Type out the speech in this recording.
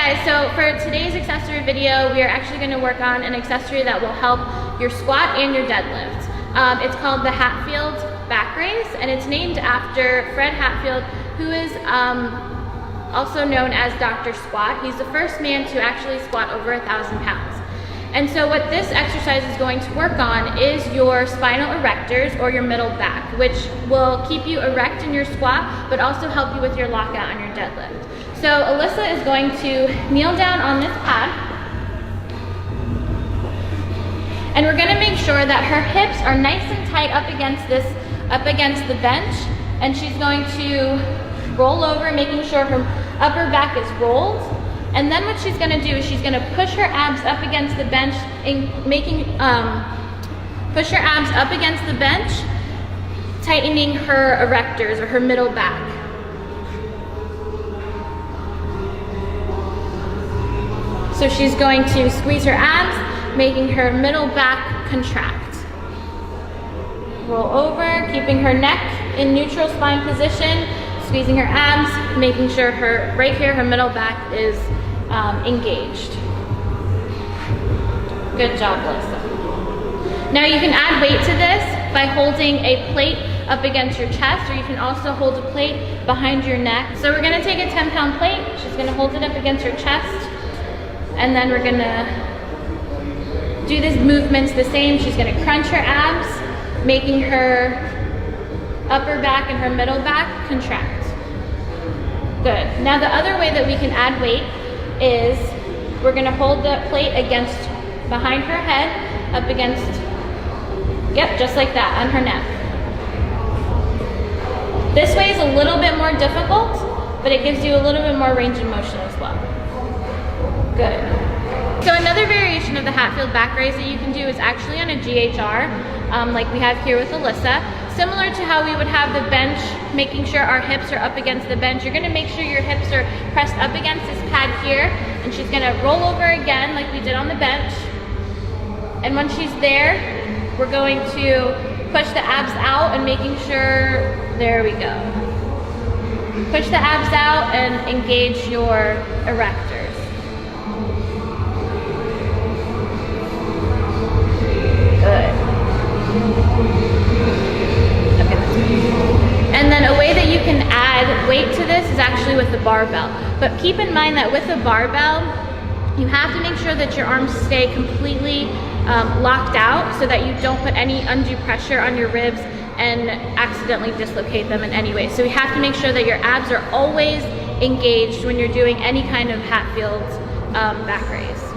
guys, so for today's accessory video, we are actually going to work on an accessory that will help your squat and your deadlift. It's called the Hatfield Back raise, and it's named after Fred Hatfield, who is also known as Dr. Squat. He's the first man to actually squat over 1,000 pounds. And so what this exercise is going to work on is your spinal erectors, or your middle back, which will keep you erect in your squat, but also help you with your lockout on your deadlift. So Alyssa is going to kneel down on this pad, and we're gonna make sure that her hips are nice and tight up against the bench, and she's going to roll over, making sure her upper back is rolled. And then what she's gonna do is she's gonna push her abs up against the bench, push her abs up against the bench, tightening her erectors, or her middle back. So she's going to squeeze her abs, making her middle back contract. Roll over, keeping her neck in neutral spine position, squeezing her abs, making sure right here, her middle back is engaged. Good job, Alyssa. Now you can add weight to this by holding a plate up against your chest, or you can also hold a plate behind your neck. So we're gonna take a 10-pound plate, she's gonna hold it up against her chest, and then we're gonna do these movements the same. She's gonna crunch her abs, making her upper back and her middle back contract. Good. Now the other way that we can add weight is we're gonna hold the plate behind her head, up against, yep, just like that, on her neck. This way is a little bit more difficult, but it gives you a little bit more range of motion as well. Good. So another variation of the Hatfield back raise that you can do is actually on a GHR, like we have here with Alyssa. Similar to how we would have the bench, making sure our hips are up against the bench, you're gonna make sure your hips are pressed up against this pad here, and she's gonna roll over again like we did on the bench. And when she's there, we're going to push the abs out and making sure, there we go. Push the abs out and engage your erectors. Good. And then a way that you can add weight to this is actually with the barbell. But keep in mind that with the barbell, you have to make sure that your arms stay completely locked out, so that you don't put any undue pressure on your ribs and accidentally dislocate them in any way. So we have to make sure that your abs are always engaged when you're doing any kind of Hatfield back raise.